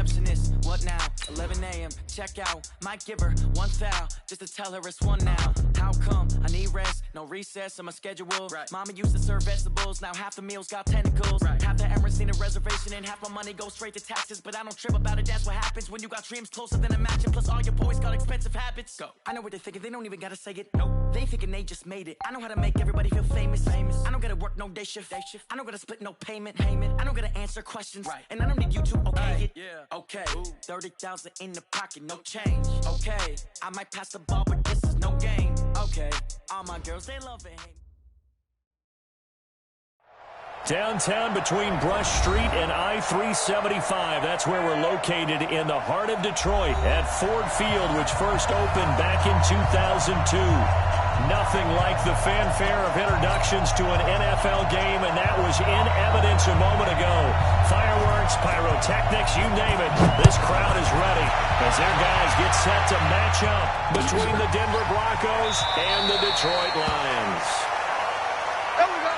receptionist. What now? 11 a.m. Check out. Might give her one foul just to tell her it's one now. How come? I need rest. No recess in my schedule. Right. Mama used to serve vegetables. Now half the meals got tentacles. Right. Half the Emirates need a reservation and half my money goes straight to taxes. But I don't trip about it. That's what happens when you got dreams closer than a match. And plus all your boys got expensive habits. Go. I know what they're thinking. They don't even gotta say it. Nope. They thinking they just made it. I know how to make everybody feel famous. I don't gotta work no day shift. I don't gotta split no payment. I don't gotta answer questions. Right. And I don't need you to okay it. Yeah. Okay. 30,000 in the pocket, no change. Okay. I might pass the ball, but this is no game. Okay. All my girls, they love it. Downtown between Brush Street and I-375. That's where we're located in the heart of Detroit at Ford Field, which first opened back in 2002. Nothing like the fanfare of introductions to an NFL game, and that was in evidence a moment ago. Fireworks, pyrotechnics, you name it. This crowd is ready as their guys get set to match up between the Denver Broncos and the Detroit Lions. There we go.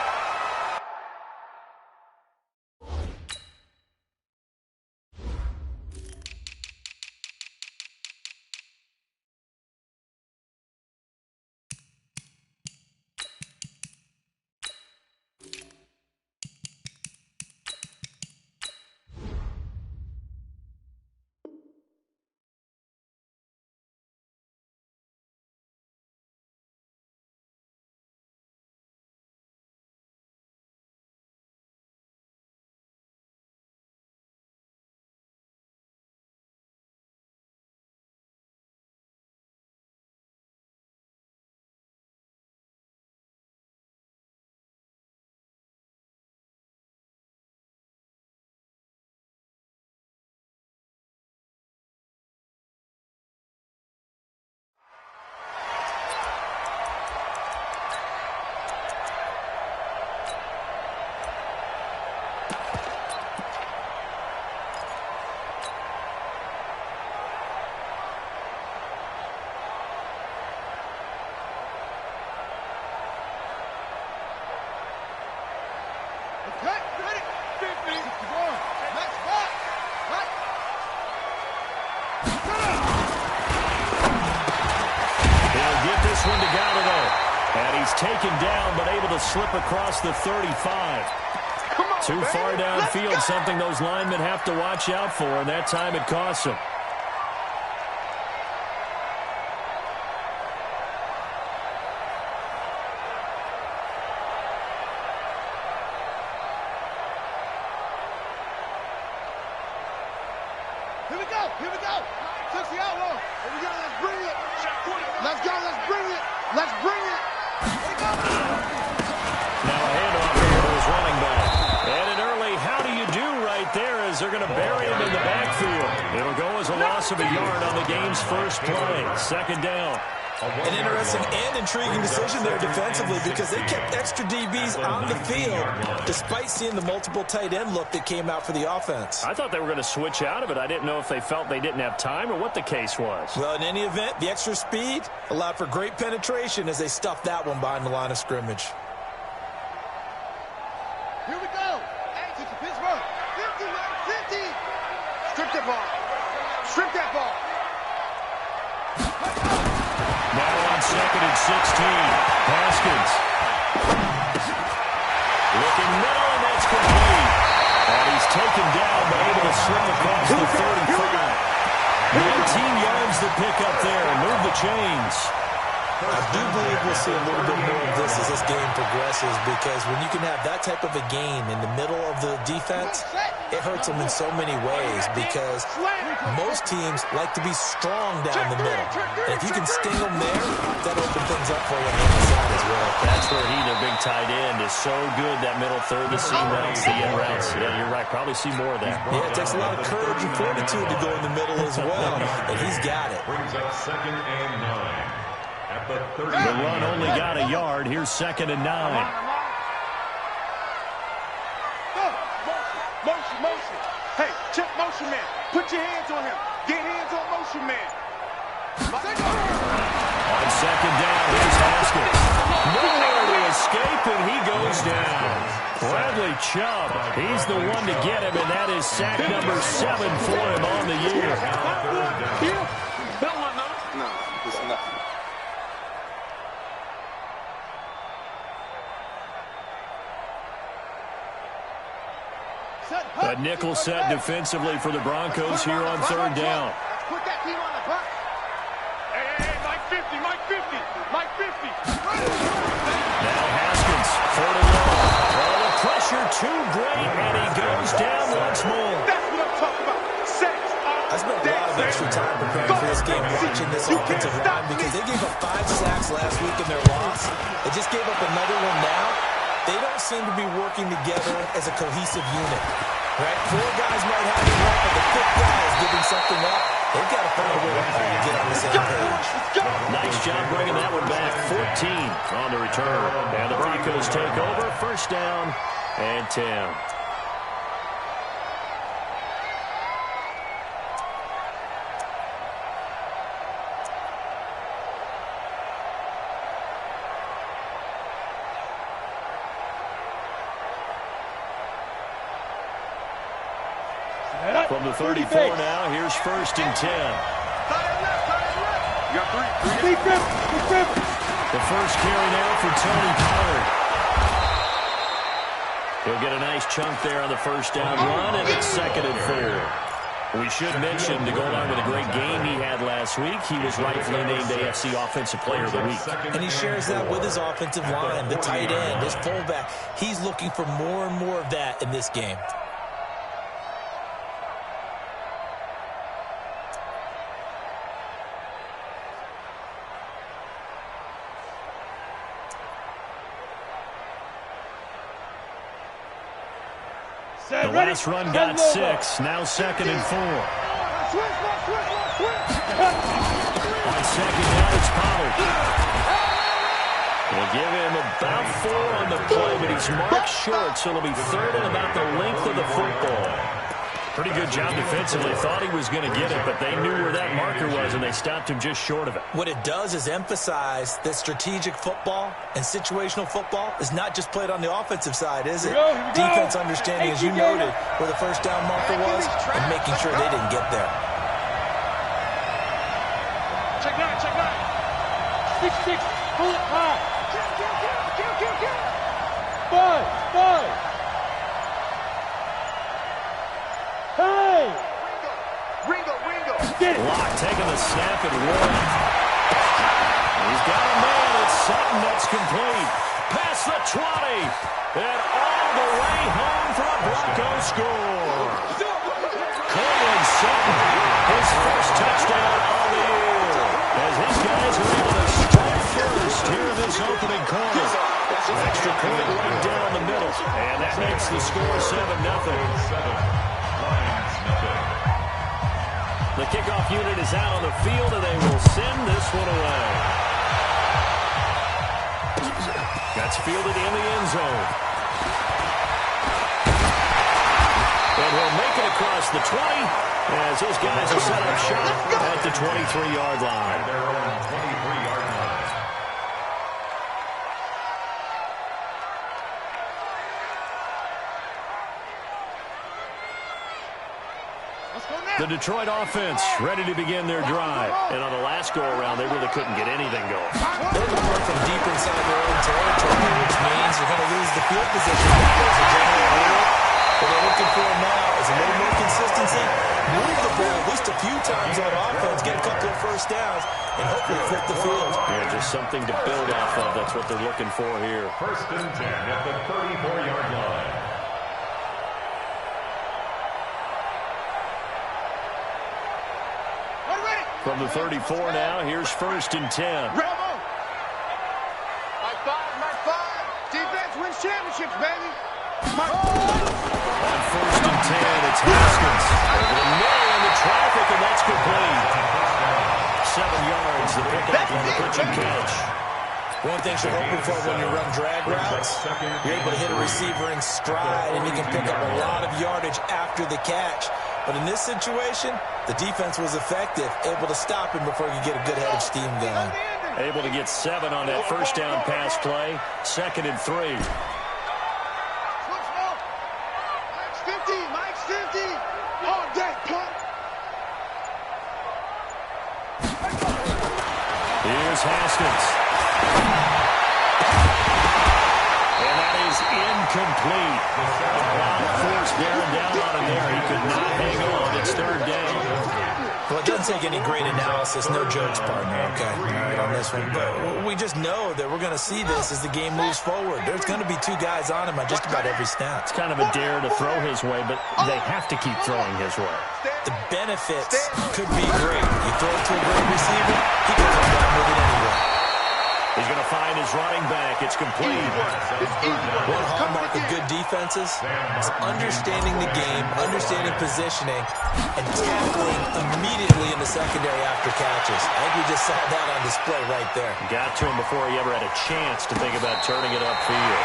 One to Gallo, and he's taken down but able to slip across the 35. Too far downfield, something those linemen have to watch out for, and that time it costs them. Here we go, here we go. Took the outlaw. Here we go, let's bring it. Let's go, let's bring it. Let's bring it. Here we go. Now a handoff here to his running back. And an early how do you do right there as they're going to bury him in the backfield. It'll go as a loss of a yard on the game's first play. Second down. An interesting and intriguing decision there defensively because they kept extra DBs on the field despite seeing the multiple tight end look that came out for the offense. I thought they were going to switch out of it. I didn't know if they felt they didn't have time or what the case was. Well, in any event, the extra speed allowed for great penetration as they stuffed that one behind the line of scrimmage. Here we go. To Pittsburgh. 50, 50. Strip that ball. Strip that ball. Now on second and 16. Haskins. Looking middle, and that's complete. And he's taken down, but able to slip across the 35. 19 yards to pick up there and move the chains. I do believe we'll see a little bit more of this as this game progresses because when you can have that type of a game in the middle of the defense, it hurts them in so many ways because most teams like to be strong down the middle. And if you can sting them there, that opens things up for you on the other side as well. That's where he, their big tight end, is so good, that middle third, the seam routes, the in routes. Yeah, you're right. Probably see more of that. Yeah, it takes a lot of courage and fortitude to go in the middle as well, and he's got it. Brings up 2nd and 9. At the 30. The run only got a yard. Here's 2nd and 9. Motion. Hey, check motion man. Put your hands on him. Get hands on motion man. On 2nd down, here's Haskins. Nowhere to escape, and he goes down. Bradley Chubb, he's the one to get him, and that is sack number 7 for him on vehicle set defensively for the Broncos here on third down. Put that team on the bus. Hey, Mike 50, Mike 50, Mike 50. Now Haskins, third and long. Oh, the pressure too great, and he goes down once more. That's what I'm talking about. I spent a lot of extra time preparing for this game, watching this offensive line, because they gave up 5 sacks last week in their loss. They just gave up another one now. They don't seem to be working together as a cohesive unit, right? 4 guys might have it right, but the 5th guy is giving something up. They've got to find a way to all get on the same page. Nice job bringing that one back. 14 on the return. And the Broncos take over. First down and 10. From the 34 now, here's first and 10. You got 3. The first carry now for Tony Pollard. He'll get a nice chunk there on the first down run, and it's second and 4. We should mention, to go along with a great game he had last week, he was rightfully named AFC Offensive Player of the Week. And he shares that with his offensive line, the tight end, his fullback. He's looking for more and more of that in this game. The last run got 6, now second and 4. On second down, it's Pollard. They'll give him about 4 on the play, but he's marked short, so it'll be third and about the length of the football. Pretty good job defensively. Thought he was going to get it, but they knew where that marker was, and they stopped him just short of it. What it does is emphasize that strategic football and situational football is not just played on the offensive side, is it? Defense understanding, as you noted, where the first down marker was and making sure they didn't get there. Check 9. 6. Pull it high. Kill. 5. Hey! Ringo. Lock taking the snap and rolling. He's got a man. It's Sutton. That's complete. Past the 20. And all the way home for a Bronco score. Cortland Sutton, his first touchdown of the year. As his guys are able to strike first here in this opening quarter. Extra point right down the middle. And that makes the score 7-0. The kickoff unit is out on the field, and they will send this one away. That's fielded in the end zone. And he'll make it across the 20 as his guys are set up shop at the 23-yard line. Their own 23-yard line. The Detroit offense ready to begin their drive. And on the last go-around, they really couldn't get anything going. They're going from deep inside their own territory, which means you're going to lose the field position as a general rule. What they're looking for now is a little more consistency, move the ball at least a few times on offense, get a couple of first downs, and hopefully flip the field. Yeah, just something to build off of. That's what they're looking for here. First and 10 at the 34-yard line. From the 34 now, here's first and 10. Mike 5. Defense wins championships, baby. On first and 10, it's Haskins. Over the middle in the traffic, and that's complete. 7 yards, the pickup on the pitch and catch. One thing you're hoping for when you run drag routes, you're able to hit a receiver in stride, and you can pick up a lot of yardage after the catch. But in this situation, the defense was effective, able to stop him before you get a good head of steam going. Able to get 7 on that first down pass play. Second and 3. Mike's 50. On deck, punk. Here's Haskins. And that is incomplete. A lot of force bearing down on him there. He could not hang on. It's third down. Well, it doesn't take any great analysis. No jokes, partner, okay? All right, on this one. But we just know that we're going to see this as the game moves forward. There's going to be two guys on him on just about every snap. It's kind of a dare to throw his way, but they have to keep throwing his way. The benefits could be great. You throw it to a great receiver, he can come down with it anyway. He's going to find his running back. It's complete. One hallmark of good defenses is understanding the game, understanding positioning, and tackling immediately in the secondary after catches. I think we just saw that on display right there. Got to him before he ever had a chance to think about turning it upfield.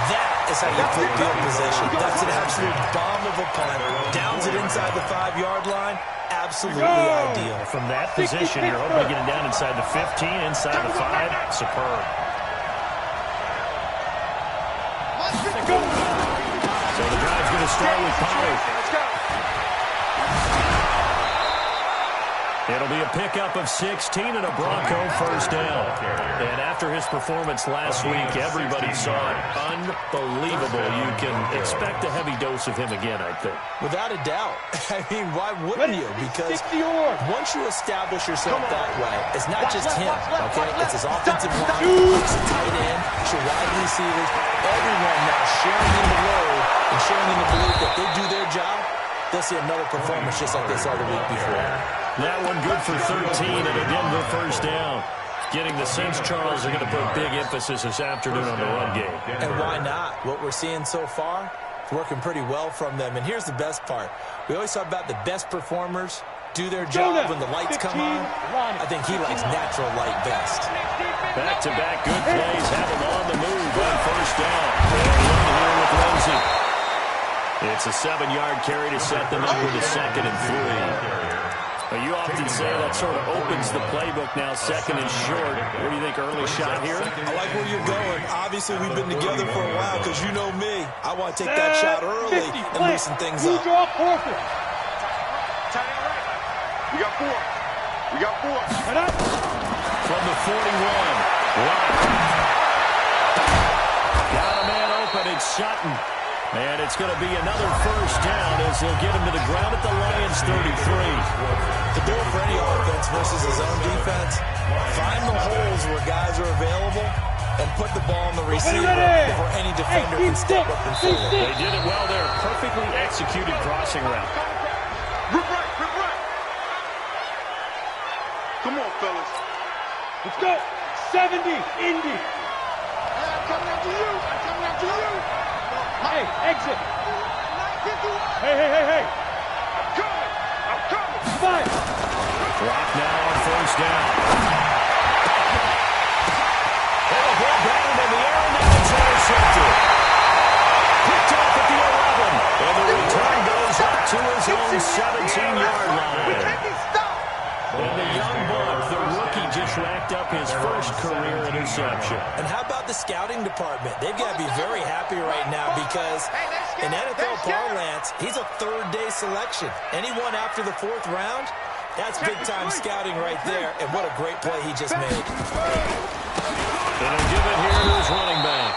That is how you put field position. That's an absolute bomb of a punt. Downs it inside the 5-yard line. Absolutely ideal. From that position, you're hoping to get it down inside the 15, inside the 5. Superb. So the drive's going to start with Pollard. It'll be a pickup of 16 and a Bronco first down. And after his performance last week, everybody saw it. Unbelievable. You can expect a heavy dose of him again, I think. Without a doubt. I mean, why wouldn't you? Because once you establish yourself that way, it's not just him, okay? It's his offensive line, it's a tight end, it's your wide receivers, everyone now sharing in the load and sharing in the belief that they do their job, they'll see another performance just like they saw the week before. That one good for 13 and a Denver first down. Getting the sense Charles are going to put big emphasis this afternoon on the run game. And why not? What we're seeing so far, it's working pretty well from them. And here's the best part. We always talk about the best performers do their job when the lights come on. I think he likes natural light best. Back-to-back good plays have him on the move on first down. And here with Lindsey. It's a 7-yard carry to set them up with a 2nd and 3. You often say that sort of opens the playbook now, 2nd and short. What do you think, early shot here? I like where you're going. Obviously, we've been together for a while because you know me. I want to take that shot early and loosen things up. We got 4. We got 4. From the 41. Wow. Got a man open. It's Sutton. And it's going to be another first down as they'll get him to the ground at the Lions' 33. The goal for any offense versus his own defense, find the holes where guys are available and put the ball on the receiver before any defender can step up and fill it. They did it well there. Perfectly executed crossing route. Rip right. Come on, fellas. Let's go. 70, Indy. I'm coming after you. Hey, exit. Hey. I'm coming. 5. Clock now on first down. And a ball batted in the air, and now it's intercepted. Picked off at the 11. And the return goes up to his own 17-yard line. We can't be stopped. And the young buck, the rookie, just racked up his first career interception. And how about the scouting department? They've got to be very happy right now because in NFL parlance, he's a third-day selection. Anyone after the 4th round, that's big-time scouting right there. And what a great play he just made. And they'll give it here to his running back.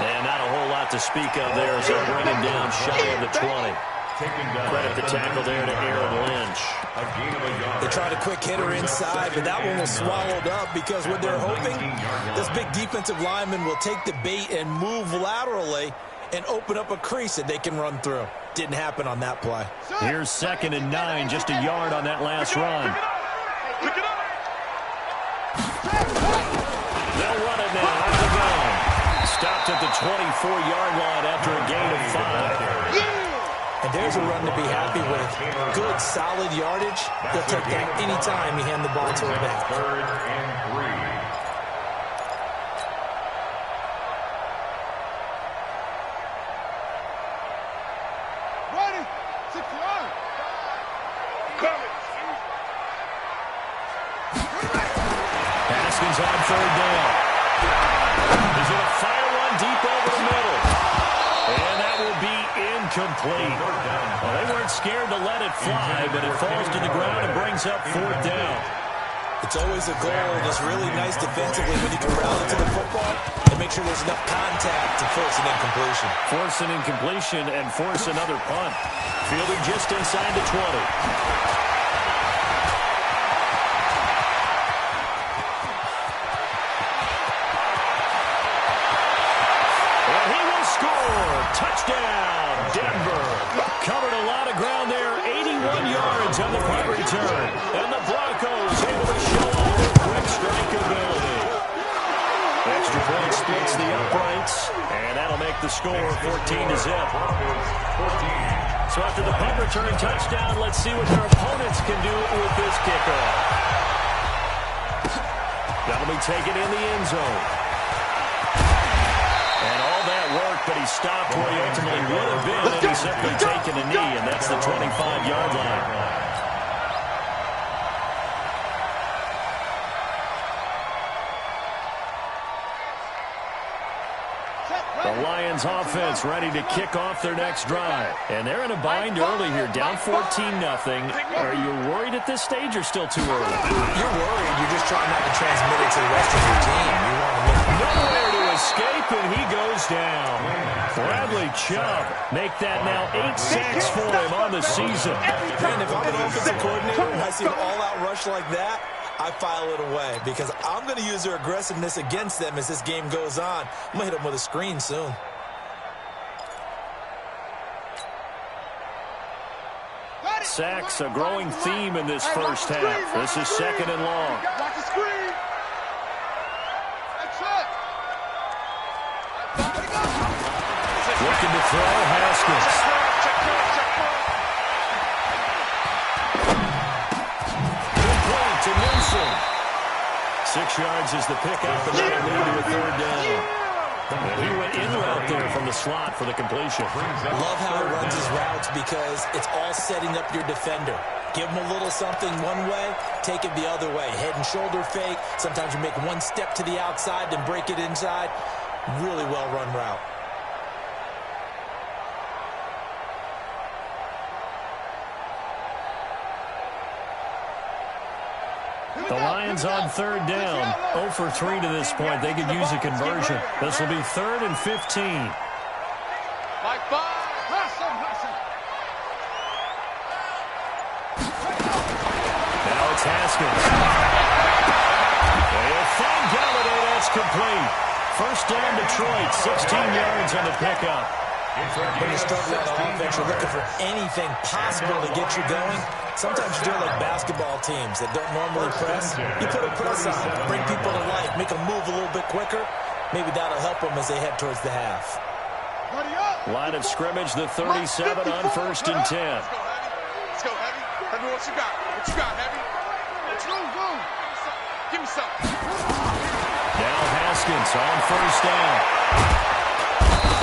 And not a whole lot to speak of there as they'll bring him down shy of the 20. Credit the tackle there to Aaron Lynch. They tried a quick hitter inside, but that one was swallowed up because what they're hoping, this big defensive lineman will take the bait and move laterally and open up a crease that they can run through. Didn't happen on that play. Here's 2nd and 9, just a yard on that last run. They'll run it now out of the gun. Stopped at the 24-yard line after a gain of 5. And there's a run to be happy with. Good, solid yardage. He'll take that any time you hand the ball to him back. 3rd and 3. Ready. 6-yard. Coming. Haskins on 3rd down. He's going to fire one deep over the middle. And that will be incomplete. Well, they weren't scared to let it fly, but it falls to the ground and brings up 4th down. It's always a goal, and it's really nice defensively when you can rally to the football and make sure there's enough contact to force an incompletion. Force an incompletion and force another punt. Fielded just inside the 20. Touchdown, Denver. Covered a lot of ground there, 81 yards on the punt return. And the Broncos able to show off their quick strike ability. Extra point splits the uprights, and that'll make the score 14-0. So after the punt return touchdown, let's see what their opponents can do with this kickoff. That'll be taken in the end zone. And all that work, but he stopped where he ultimately would have been had he simply taken a knee, and that's the 25-yard line. The Lions offense ready to kick off their next drive. And they're in a bind early here, down 14-0. Are you worried at this stage or still too early? You're worried. You're just trying not to transmit it to the rest of your team. You want to make nowhere to escape, and he goes down. Bradley Chubb make that now 8 sacks for him on the season. Man, if I'm an offensive coordinator and I see an all-out rush like that, I file it away because I'm going to use their aggressiveness against them as this game goes on. I'm going to hit them with a screen soon. Sacks, a growing theme in this first half. This is 2nd and long. Watch the screen. Looking to throw, Haskins. 6 yards is the pick out, and that'll lead to a 3rd down. And he went in route there from the slot for the completion. Love how he runs his routes because it's all setting up your defender. Give him a little something one way, take it the other way. Head and shoulder fake. Sometimes you make one step to the outside, then break it inside. Really well-run route. The Lions on 3rd down. 0 for 3 to this point. They could use a conversion. This will be 3rd and 15. Now it's Haskins. They'll find Galladay. That's complete. 1st down Detroit. 16 yards on the pickup. When you struggle on offense, you're looking for anything possible to get you going. Sometimes you do it like basketball teams that don't normally press. You put a press on, bring people to life, make them move a little bit quicker. Maybe that'll help them as they head towards the half. Line of scrimmage, the 37 on 1st and 10. Let's go, Heavy. Heavy, what you got? What you got, Heavy? Let's go. Give me some. Now Haskins on 1st down.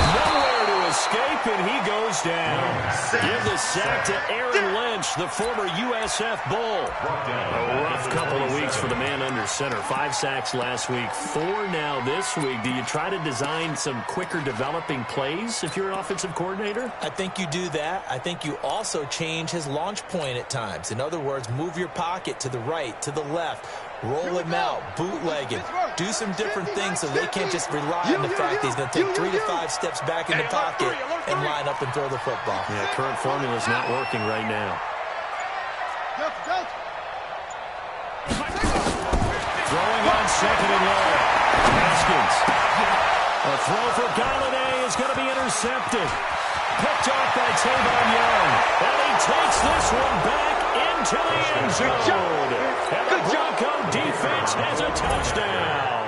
Nowhere to escape, and he goes down. Give the sack to Aaron Lynch, the former USF Bull. A rough couple of weeks for the man under center. 5 sacks last week, 4 now this week. Do you try to design some quicker developing plays if you're an offensive coordinator? I think you do that. I think you also change his launch point at times. In other words, move your pocket to the right, to the left. Roll him out, bootleg him, do some different things so they can't just rely on the fact that he's going to take 3 to 5 steps back in the pocket and line up and throw the football. Yeah, current formula is not working right now. Throwing on 2nd and long. Haskins. A throw for Galladay is going to be intercepted. Picked off by Tavon Young. And he takes this one back into the end zone. And the Bronco defense has a touchdown.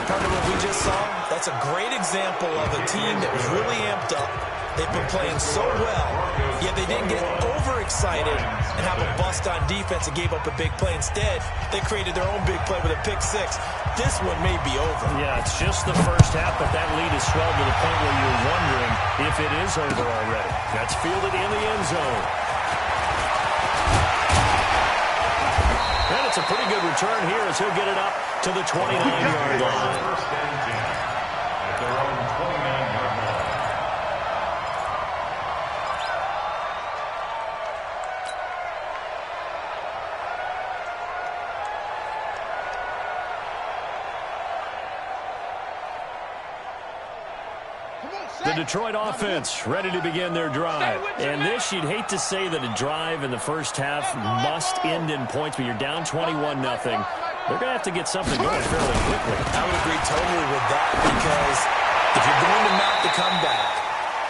Part of what we just saw, that's a great example of a team that was really amped up. They've been playing so well, yet they didn't get overexcited and have a bust on defense and gave up a big play. Instead, they created their own big play with a pick 6. This one may be over. Yeah, it's just the first half, but that lead is swelled to the point where you're wondering if it is over already. That's fielded in the end zone. And it's a pretty good return here as he'll get it up to the 29-yard line. At their own 29-yard line. The Detroit offense ready to begin their drive. And this, you'd hate to say that a drive in the first half must end in points, but you're down 21-0. They're going to have to get something going fairly quickly. I would agree totally with that because if you're going to mount the comeback,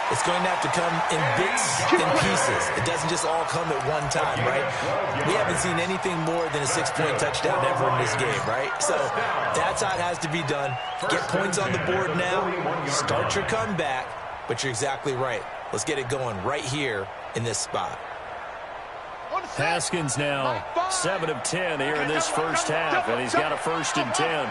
it's going to have to come in bits and pieces. It doesn't just all come at one time, right? We haven't seen anything more than a 6-point touchdown ever in this game, right? So that's how it has to be done. Get points on the board now. Start your comeback. But you're exactly right. Let's get it going right here in this spot. Haskins now 7 of 10 here in this first half, and he's got a 1st and 10.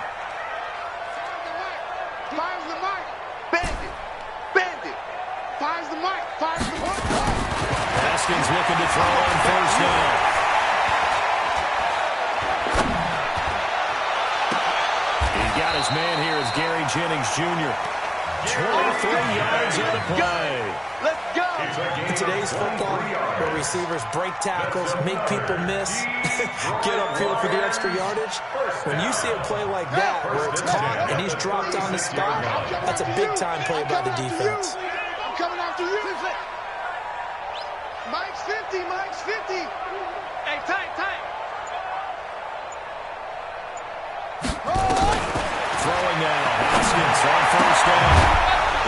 Haskins looking to throw on 1st down. He's got his man here as Gary Jennings Jr. 23 yards on the play. Let's go. In today's football, where receivers break tackles, make people miss, get upfield for the extra yardage, when you see a play like that where it's caught and he's dropped on the spot, that's a big-time play by the defense. I'm coming after you. Mike's 50, Mike's 50. Hey, tight. Throwing now, Haskins on 1st down.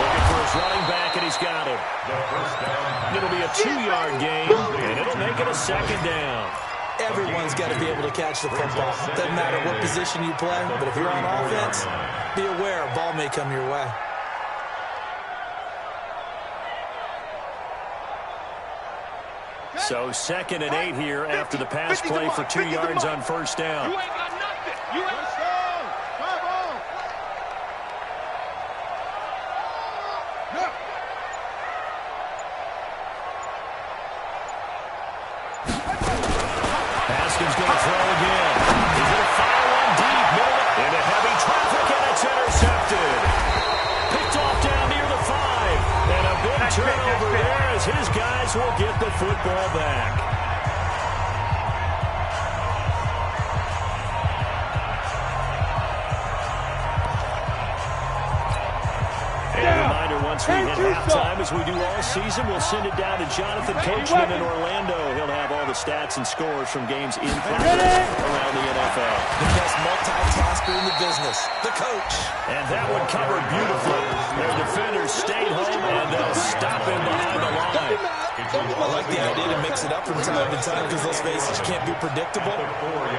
Looking for his running back, and he's got it. It'll be a 2-yard gain, and it'll make it a 2nd down. Everyone's got to be able to catch the football. Doesn't matter what position you play, but if you're on offense, be aware a ball may come your way. So 2nd and 8 here after the pass play for 2 yards on 1st down. You ain't got nothing. You ain't strong. Come on. Haskins going to throw again. He's going to fire one deep, middle into heavy traffic, and it's intercepted. Picked off down near the 5. And a big turnover there as his guys will get the football back. Once we hit halftime, as we do all season, we'll send it down to Jonathan Coachman in Orlando. He'll have all the stats and scores from games in progress around the NFL. The best multitasker in the business, the coach. And that one covered beautifully. Their defenders stayed home, and they'll stop him behind the line. I like the idea to mix it up from time to time because, let's face it, you can't be predictable.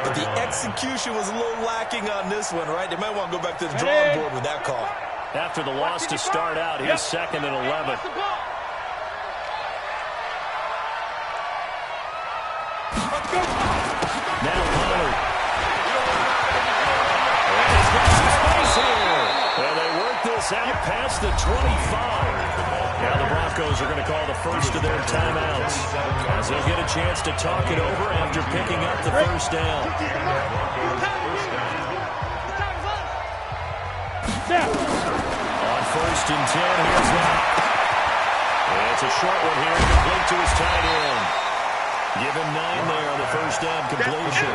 But the execution was a little lacking on this one, right? They might want to go back to the drawing board with that call. After the loss to start out, he's 2nd and 11. Now Pollard. And he's got some space here. And they work this out past the 25. Now the Broncos are going to call the first of their timeouts as they'll get a chance to talk it over after picking up the 1st down. On 1st and 10, here's that. It's a short one here, complete to his tight end. Give him 9 there on the 1st down completion.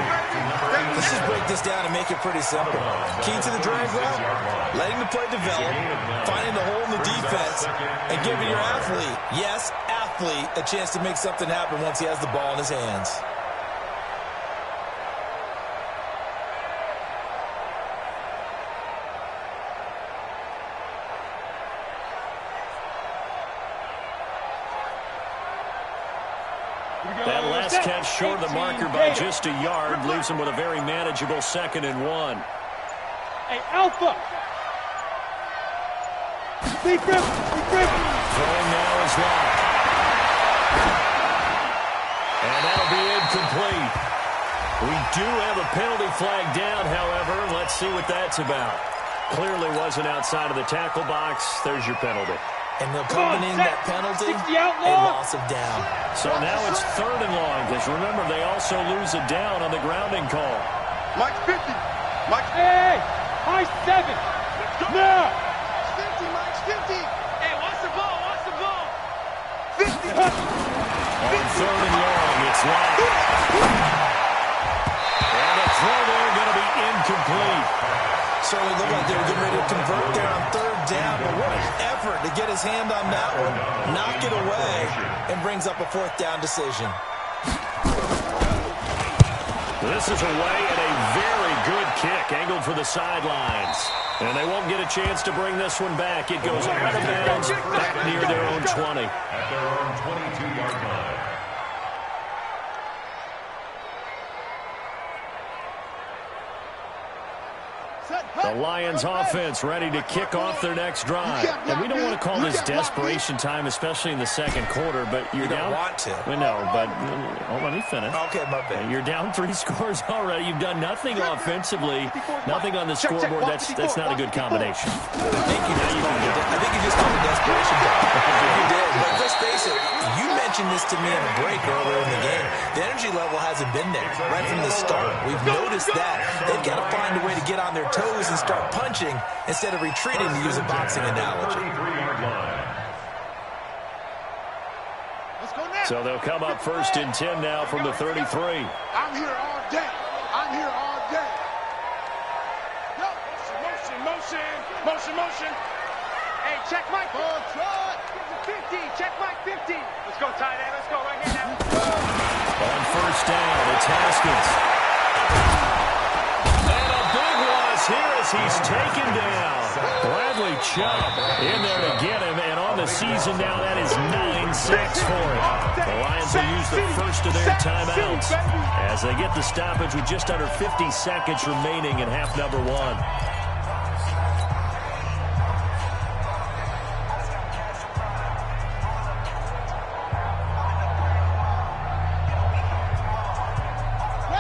Let's just break this down and make it pretty simple. Key to the drag route, letting the play develop, finding the hole in the defense, and giving your athlete, yes, athlete, a chance to make something happen once he has the ball in his hands. That last catch short of the marker by just a yard leaves him with a very manageable 2nd and 1. Hey, Alpha. Throwing now is Locke. And that'll be incomplete. We do have a penalty flag down, however. Let's see what that's about. Clearly wasn't outside of the tackle box. There's your penalty. And they'll accompany that penalty, a loss of down. So now it's 3rd and long, because remember, they also lose a down on the grounding call. Mike's 50. Mike's hey, Mike's 7. No. 50, Mike's 50. Hey, watch the ball, watch the ball. 50. On 3rd and long, it's Locke. And a throw there going to be incomplete. Certainly looked like they were getting ready to convert there on 3rd down, but what an effort to get his hand on that one, knock it away, and brings up a 4th down decision. This is away and a very good kick, angled for the sidelines. And they won't get a chance to bring this one back. It goes out of bounds back near their own 20. At their own 22-yard line. The Lions offense ready to kick off their next drive. And we don't want to call this desperation time, especially in the second quarter, but you're down. You don't want to. We know, but let me finish. Okay, my bad. You're down 3 scores already. You've done nothing offensively, nothing on the scoreboard. That's not a good combination. I think you just called it desperation. You did, but let's face it, you mentioned this to me in a break earlier in the game. The energy level hasn't been there right from the start. We've noticed that. They've got to find a way to get on their toes and start punching instead of retreating, to use a boxing analogy. So they'll come up 1st and 10 now from the 33. I'm here all day. I'm here all day. Yo, motion. Hey, check Mike. 50. Check Mike 50. Let's go, tight end. Let's go right here now. On 1st down, it's Haskins. And a big loss here as he's taken down. Bradley Chubb in there to get him, and on the season now, that is 9 sacks for him. The Lions will use the first of their timeouts as they get the stoppage with just under 50 seconds remaining in half number 1.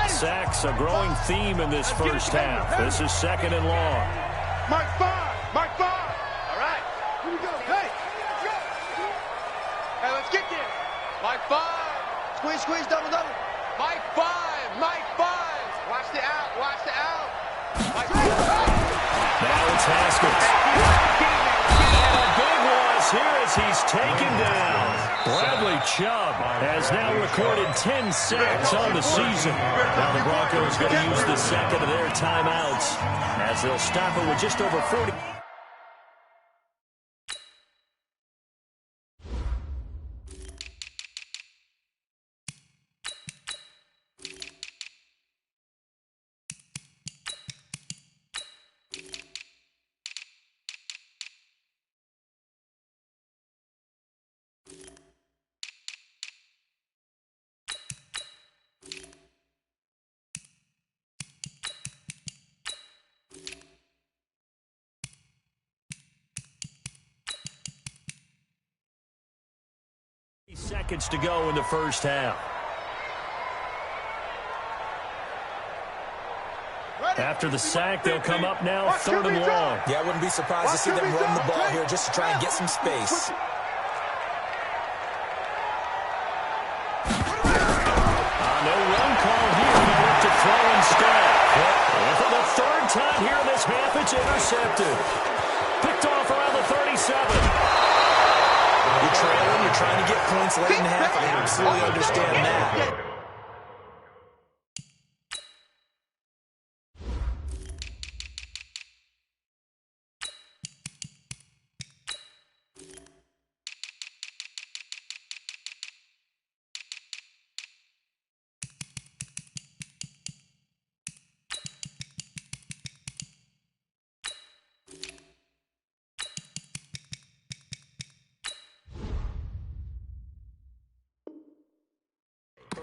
Sacks, a growing theme in this first half. This is 2nd and long. Mike 5. All right. Here we go. Hey, let's get there. Mike 5. Squeeze, double. Mike 5. Watch the out. Mike 5. Now it's Haskins. And a big loss here as he's taken down. Bradley Chubb has now recorded 10 sacks on the season. Now the Broncos going to use the second of their timeouts as they'll stop it with just over 40. Seconds to go in the first half. After the sack, they'll come up now 3rd and long. Yeah, I wouldn't be surprised to see them run the ball here just to try and get some space. No run call here. They look to throw instead. And for the 3rd time here in this half, it's intercepted. Picked off around the 37. You're trailing, you're trying to get points late in half. I absolutely understand that.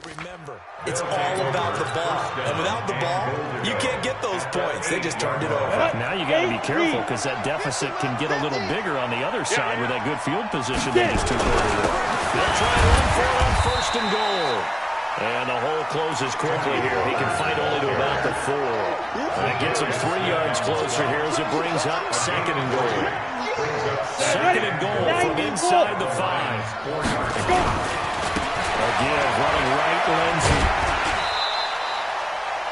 Remember, it's all about the ball. And without the ball, you can't get those points. They just turned it over. Now you got to be careful because that deficit can get a little bigger on the other side with that good field position they just took over. They'll try to run for it on 1st and goal. And the hole closes quickly here. He can fight only to about the 4. And it gets him 3 yards closer here as it brings up 2nd and goal. 2nd and goal from inside the 5. Again, running right, Lindsey.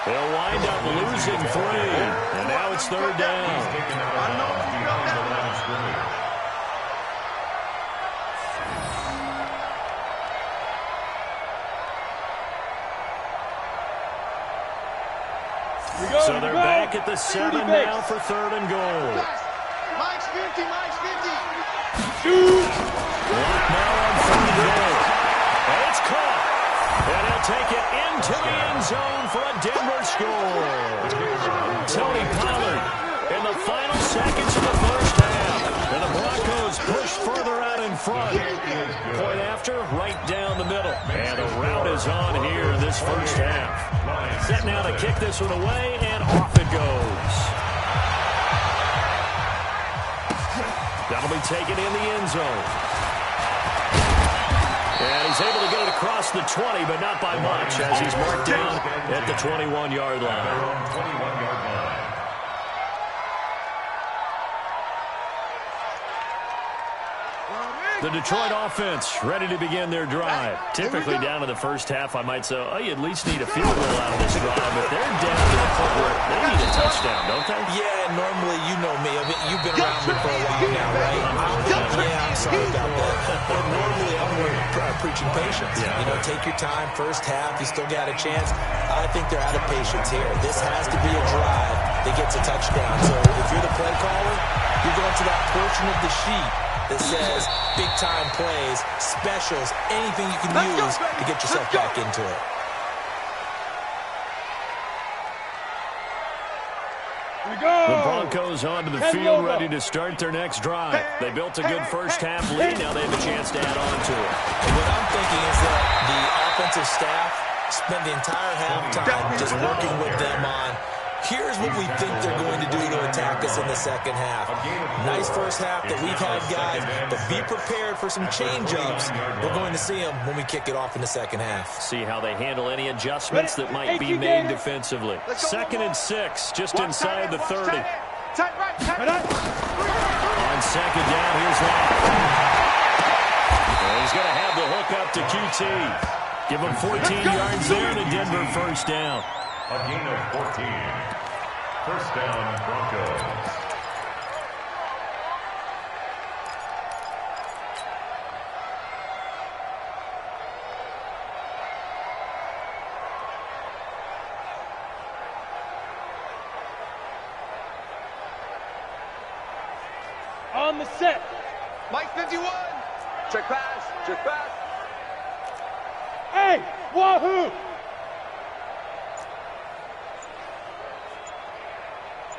They'll wind up losing 3. And now it's 3rd down. So they're back at the 7 now for 3rd and goal. Mike's 50, Mike's 50. Block now on 3rd down. And it's caught. And he'll take it into the end zone for a Denver score. Tony Pollard in the final seconds of the first half. And the Broncos push further out in front. Point after, right down the middle. And the route is on here in this first half. Set now to kick this one away, and off it goes. That'll be taken in the end zone. And he's able to get it across the 20, but not by much, as he's marked down at the 21-yard line. The Detroit offense ready to begin their drive. Typically down in the first half, I might say, oh, you at least need a field goal out of this drive, but they're down to the point where they need a touchdown, don't they? Yeah, normally, you know me. I mean, you've been around me for a while now, right? Yeah, I'm sorry about that. But normally, I'm preaching patience. Yeah. You know, take your time. First half, you still got a chance. I think they're out of patience here. This has to be a drive that gets a touchdown. So if you're the play caller, you're going to that portion of the sheet that says big-time plays, specials, anything you can use to get yourself back into it. The Broncos onto the field, ready to start their next drive. They built a good first-half lead. Now they have a chance to add on to it. And what I'm thinking is that the offensive staff spent the entire halftime just working with them on, here's what we think they're going to do to attack us in the second half. Nice first half that we've had, guys, but be prepared for some change-ups. We're going to see them when we kick it off in the second half. See how they handle any adjustments that might be made defensively. 2nd and 6, just inside the 30. On 2nd down, here's that. And he's going to have the hook up to QT. Give him 14 yards there and a Denver first down. A gain of 14. First down, Broncos. On the set. Mike 51. Check pass. Check pass. Hey, wahoo!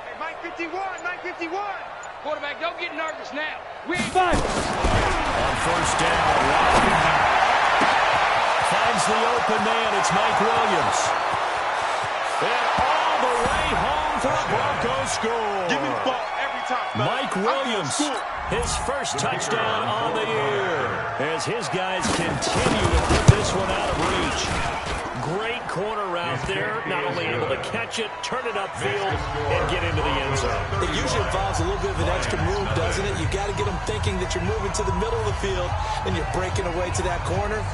Hey, Mike 51. Mike 51. Quarterback, don't get nervous now. We ain't fine. On first down, finds the open man. It's Mike Williams. And all the way home for a Broncos score. Give me the ball every time. Mike Williams, his first touchdown on the year, as his guys continue to put this one out of reach. Great corner route there, not only able to catch it, turn it upfield, and get into the end zone. It usually involves a little bit of an extra move, doesn't it? You've got to get them thinking that you're moving to the middle of the field, and you're breaking away to that corner.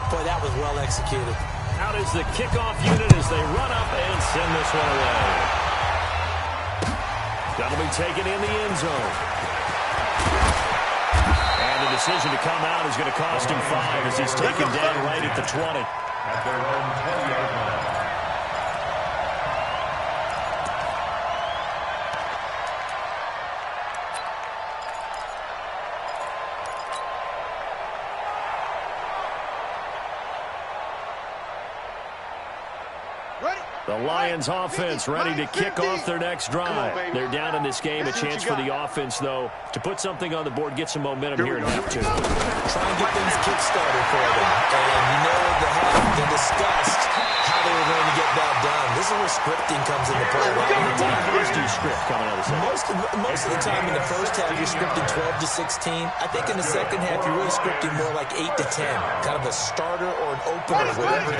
Boy, that was well executed. Out is the kickoff unit as they run up and send this one away. That'll be taken in the end zone. And the decision to come out is going to cost him 5 as he's taken down right at the 20. At their own 10-yard line. The Lions offense ready to kick off their next drive. They're down in this game. A chance for the offense, though, to put something on the board, get some momentum here in half 2. Try and get things kick-started for them. And you know they discussed how they were going to get that done. This is where scripting comes into play. What do you script coming out of the second? Most of the time in the first half, you're scripting 12 to 16. I think in the second half, you're really scripting more like 8 to 10. Kind of a starter or an opener, whatever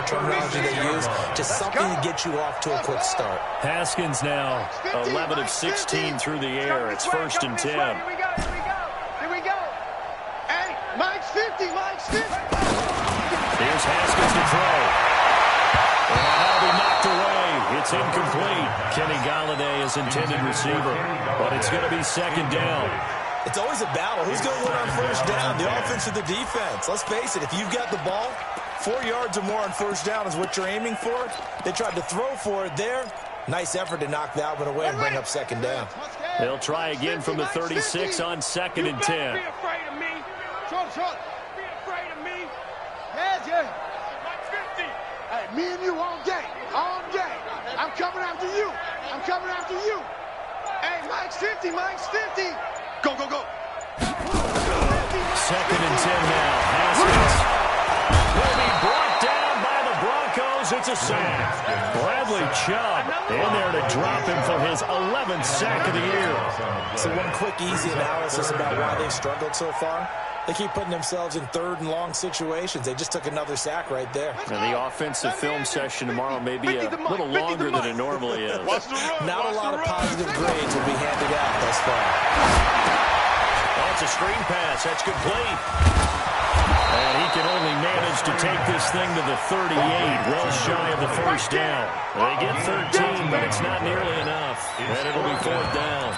terminology they use. Just something to get you off to a quick start. Haskins now 11 of 16 through the air. It's 1st and 10. Here we go. Hey, Mike's 50. Mike's 50. Here's Haskins to throw. And that'll be knocked away. It's incomplete. Kenny Galladay is intended receiver, but it's going to be 2nd down. It's always a battle. Who's going to win on first down, the offense or the defense? Let's face it, if you've got the ball, 4 yards or more on first down is what you're aiming for. They tried to throw for it there. Nice effort to knock that one away and bring up 2nd down. They'll try again from the 36 on 2nd and 10. Be afraid of me. Short. Be afraid of me. Yeah. Like 50. Hey, me and you all day. All day. I'm coming after you. Hey, Mike's 50. Go. 2nd and 10 now. Haskins will be brought down by the Broncos. It's a sack. Bradley Chubb in there to drop him for his 11th sack of the year. So one quick, easy analysis about why they've struggled so far. They keep putting themselves in 3rd and long situations. They just took another sack right there. And the offensive film session tomorrow may be a little longer than it normally is. Not a lot of positive grades will be handed out thus far. That's a screen pass. That's complete. And he can only manage to take this thing to the 38, well shy of the first down. They get 13, but it's not nearly enough. And it'll be 4th down.